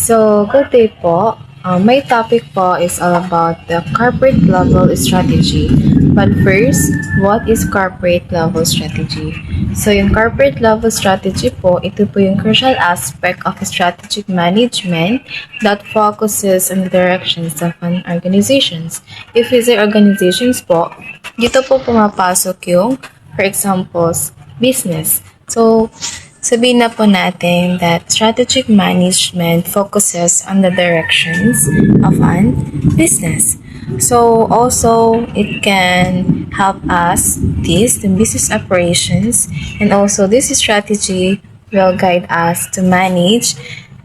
So, good day po. My topic po is all about the corporate level strategy. But first, what is corporate level strategy? So, yung corporate level strategy po, ito po yung crucial aspect of strategic management that focuses on the directions of an organizations. If we say organizations po, dito po pumapasok yung, for example, business. So, sabihin na po natin that strategic management focuses on the directions of an business. So also it can help us the business operations, and also this strategy will guide us to manage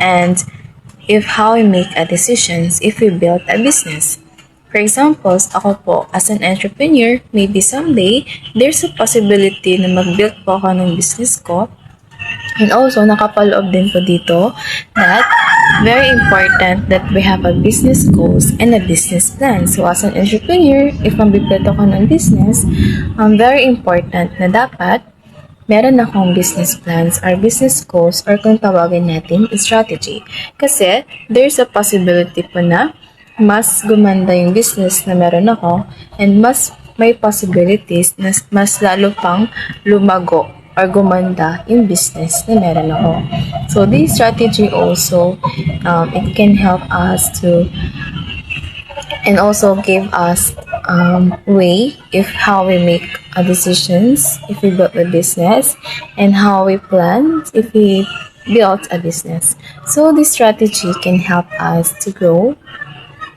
and if how we make a decisions if we build a business. For example, ako po, as an entrepreneur, maybe someday, there's a possibility na mag-build po ako ng business ko. And also, nakapaloob din po dito that very important that we have a business goals and a business plan. So, as an entrepreneur, if mag-build ako ng business, very important na dapat meron akong business plans or business goals or kung tawagin natin strategy. Kasi, there's a possibility po na mas gumanda yung business na meron ako and mas may possibilities na mas lalo pang lumago or gumanda yung business na meron ako. So, this strategy also, it can help us to and also give us way if how we make decisions if we build a business and how we plan if we build a business. So, this strategy can help us to grow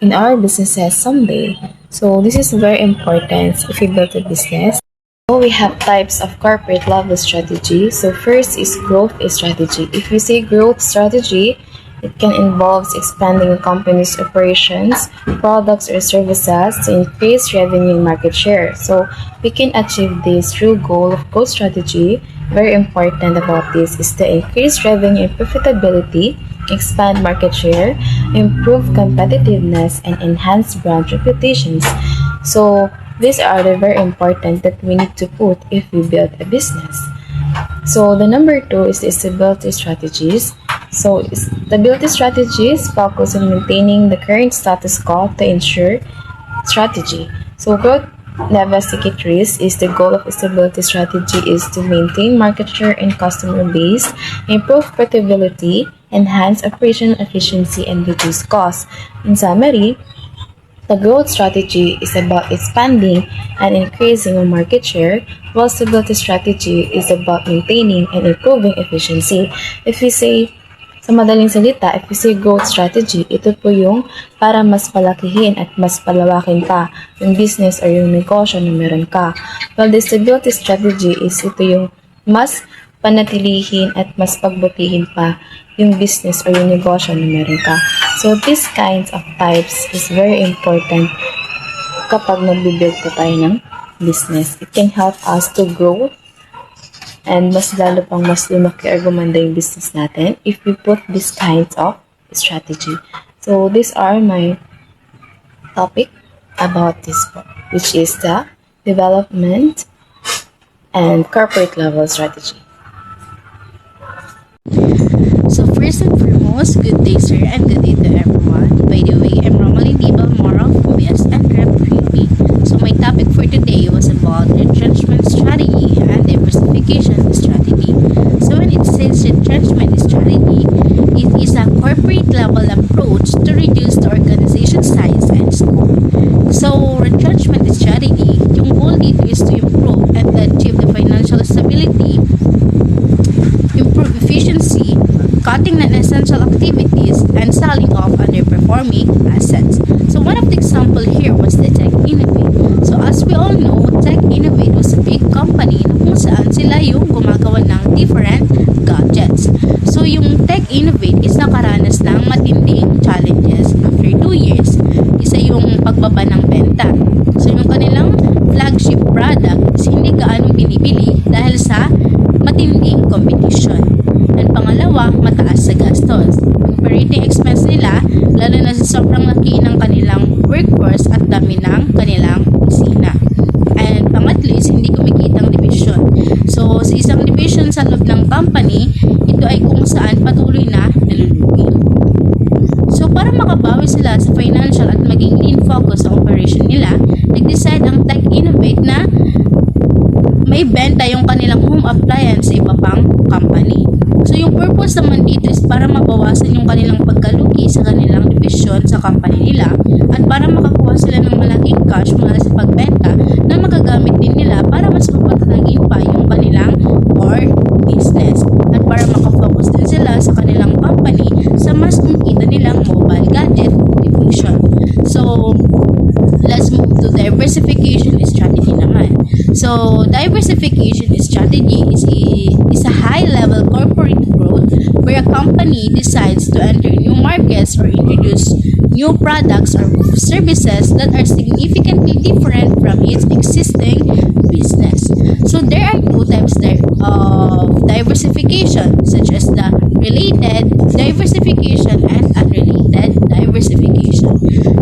in our businesses someday. So, this is very important if we build a business. We have types of corporate level strategy. So first is growth strategy. If we say growth strategy, it can involve expanding a company's operations, products or services to increase revenue and market share. So we can achieve this through goal of growth strategy. Very important about this is to increase revenue and profitability, expand market share, improve competitiveness, and enhance brand reputations. So these are the very important that we need to put if we build a business. So the number 2 is the stability strategies. So stability strategies focus on maintaining the current status quo to ensure strategy. So growth diversity risk is the goal of stability strategy is to maintain market share and customer base, improve profitability, enhance operational efficiency, and reduce costs. In summary, the growth strategy is about expanding and increasing our market share, while stability strategy is about maintaining and improving efficiency. If we say, sa madaling salita, if we say growth strategy, ito po yung para mas palakihin at mas palawakin pa yung business or yung negosyo na meron ka. While the stability strategy is ito yung mas panatilihin at mas pagbutihin pa yung business or yung negosyo na meron ka. So, these kinds of types is very important kapag nag-build pa tayo ng business. It can help us to grow and mas lalo pang mas lumaki or gumanda yung business natin if we put these kinds of strategy. So, these are my topic about this book, which is the development and corporate level strategy. So first and foremost, good day sir and good day to everyone. By the way, I'm Romalie Dibal Mora from BSN Rep 3B. So my topic for today was about retrenchment strategy and diversification strategy. So when it says retrenchment strategy, it is a corporate level approach to reduce the organization size and scope. So retrenchment strategy, yung goal dito is to improve and achieve the financial stability, improve efficiency, cutting non-essential activities, and selling off underperforming assets. So one of the example here was the Tech Innovate. So as we all know, Tech Innovate was a big company na kung saan sila yung gumagawa ng different gadgets. So yung Tech Innovate is nakaranas ng matinding challenges after 2 years. Isa yung pagbaba ng benta. So yung kanilang flagship product is hindi gaanong binibili dahil sa matinding competition. And pangalawa, mataas sa gastos. Operating expense nila, lalo na sa sobrang laki ng kanilang workforce at dami ng kanilang opisina. And So, diversification strategy is a high-level corporate growth where a company decides to enter new markets or introduce new products or services that are significantly different from its existing business. So, there are two types of diversification, such as the related diversification and unrelated diversification.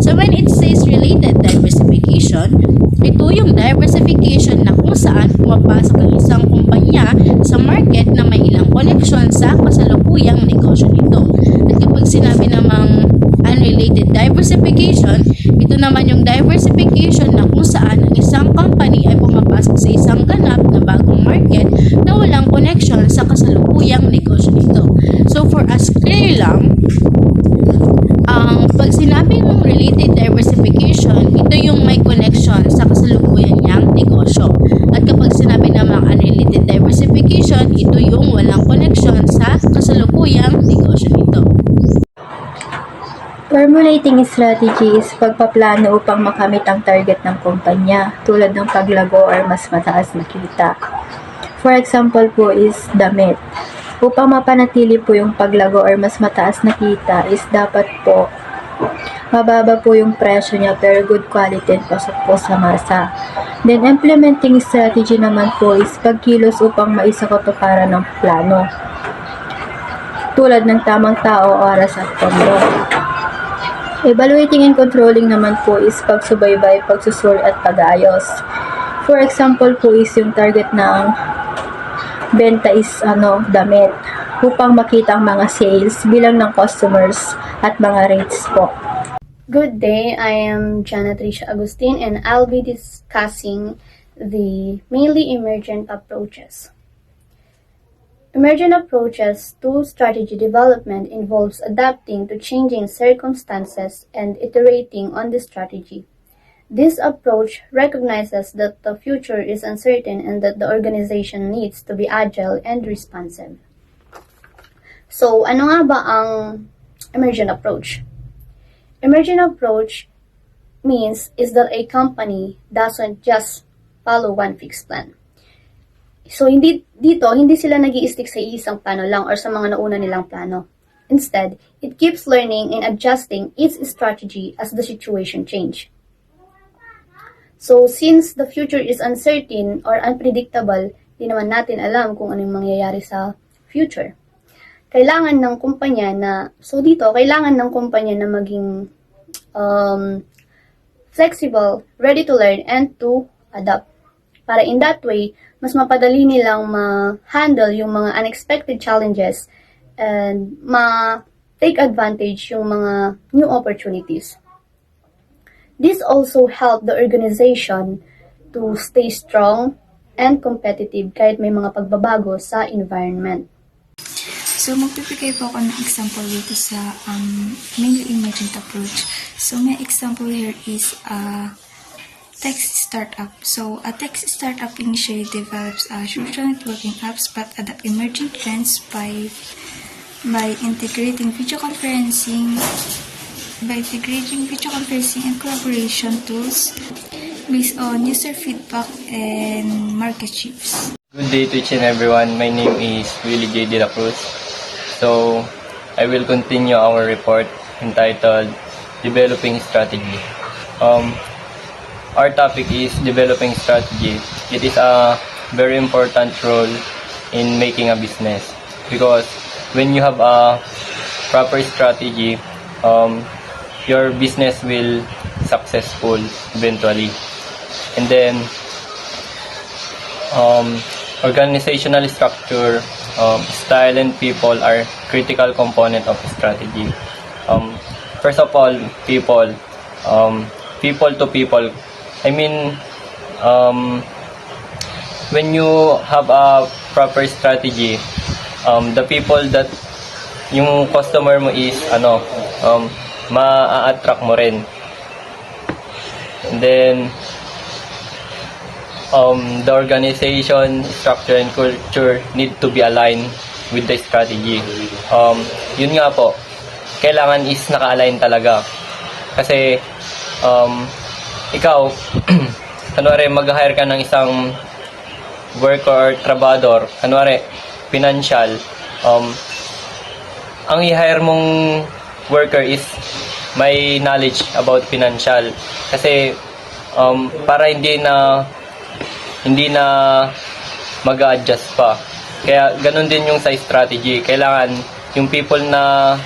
So, when it says related diversification, ito yung diversification na kung saan pumapasok ang isang kumpanya sa market na may ilang koneksyon sa kasalukuyang negosyo nito. At kapag sinabi namang unrelated diversification, ito naman yung diversification na kung saan ang isang company ay pumapasok sa isang ganap na bagong market na walang koneksyon sa kasalukuyang negosyo nito. So for us clear lang, pag sinabi ng related diversification, ito yung may connection sa kasalukuyan niyang negosyo. At kapag sinabi namang unrelated diversification, ito yung walang connection sa kasalukuyang negosyo nito. Formulating strategy is pagpaplano upang makamit ang target ng kumpanya, tulad ng paglago or mas mataas na kita. For example po is damit. Upang mapanatili po yung paglago or mas mataas na kita is dapat po mababa po yung presyo niya pero good quality and pasok po sa masa. Then implementing strategy naman po is pagkilos upang maisakatuparan ng plano. Tulad ng tamang tao, oras at pondo. Evaluating and controlling naman po is pagsubaybay, pagsusuri at pag-aayos. For example po is yung target ng benta is damit upang makita ang mga sales, bilang ng customers at mga rates po. Good day, I am Jana Tricia Agustin and I'll be discussing the mainly emergent approaches. Emergent approaches to strategy development involves adapting to changing circumstances and iterating on the strategy. This approach recognizes that the future is uncertain and that the organization needs to be agile and responsive. So, ano nga ba ang emergent approach? Emergent approach means is that a company doesn't just follow one fixed plan. So, hindi sila nag-i-stick sa isang plano lang or sa mga nauna nilang plano. Instead, it keeps learning and adjusting its strategy as the situation change. So, since the future is uncertain or unpredictable, di naman natin alam kung anong mangyayari sa future. Kailangan ng kumpanya na maging flexible, ready to learn, and to adapt. Para in that way, mas mapadali nilang ma-handle yung mga unexpected challenges and ma-take advantage yung mga new opportunities. This also helped the organization to stay strong and competitive kahit may mga pagbabago sa environment. So, magbibigay po ako ng example dito sa mainly emergent approach. So, my example here is tech startup. So, a tech startup initially develops social networking apps but adapt emerging trends by integrating video conferencing and collaboration tools based on user feedback and market shifts. Good day to each and everyone. My name is Willie J. De La Cruz. So, I will continue our report entitled Developing Strategy. Our topic is Developing Strategy. It is a very important role in making a business because when you have a proper strategy, your business will successful eventually. And then, organizational structure, style, and people are critical component of strategy. First of all, people to people. I mean, when you have a proper strategy, the people that yung customer mo is ma-attract mo rin. And then the organization structure and culture need to be aligned with the strategy. Yun nga po, kailangan is naka-align talaga. Kasi ikaw kunwari mag-hire ka ng isang worker or trabador, kunwari, financial, ang i-hire mong worker is may knowledge about financial. Kasi para hindi na mag-adjust pa. Kaya ganun din yung sa strategy. Kailangan yung people na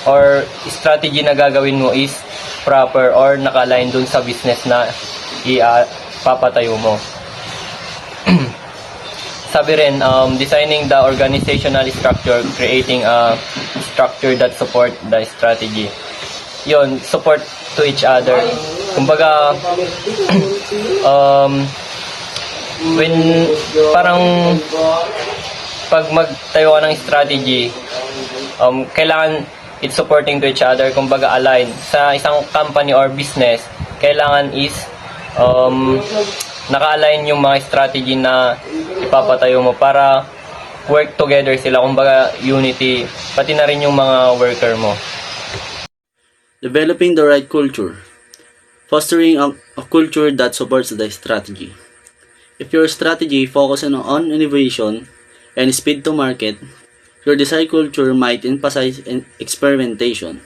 or strategy na gagawin mo is proper or naka-align dun sa business na papatayo mo. Sabi rin, designing the organizational structure, creating a structure that support the strategy. Yun, support to each other. Kumbaga, when parang pag magtayo ka ng strategy, kailangan it's supporting to each other, kumbaga align. Sa isang company or business, kailangan is naka-align yung mga strategy na ipapatayo mo para work together sila, kumbaga unity, pati na rin yung mga worker mo. Developing the right culture. Fostering a culture that supports the strategy. If your strategy focuses on innovation and speed to market, your desired culture might emphasize experimentation,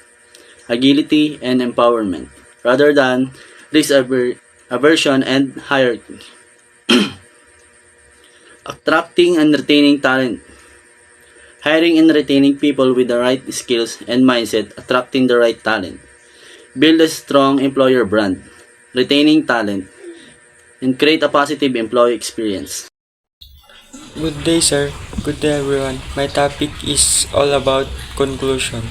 agility, and empowerment, rather than risk aversion and hierarchy. Attracting and retaining talent. Hiring and retaining people with the right skills and mindset, attracting the right talent. Build a strong employer brand, retaining talent, and create a positive employee experience. Good day, sir. Good day, everyone. My topic is all about conclusion.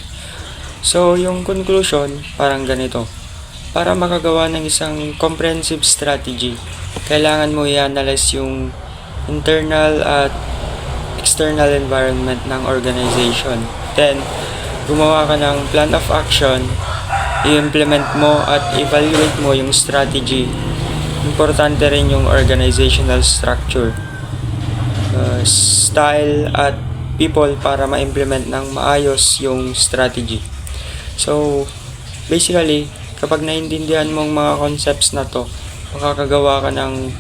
So, yung conclusion, parang ganito. Para makagawa ng isang comprehensive strategy, kailangan mo i-analyze yung internal at external environment ng organization. Then, gumawa ka ng plan of action, i-implement mo at evaluate mo yung strategy. Importante rin yung organizational structure, style at people para ma-implement ng maayos yung strategy. So, basically, kapag naintindihan mo ang mga concepts na to, makakagawa ka ng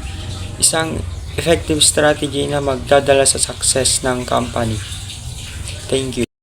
isang effective strategy na magdadala sa success ng company. Thank you.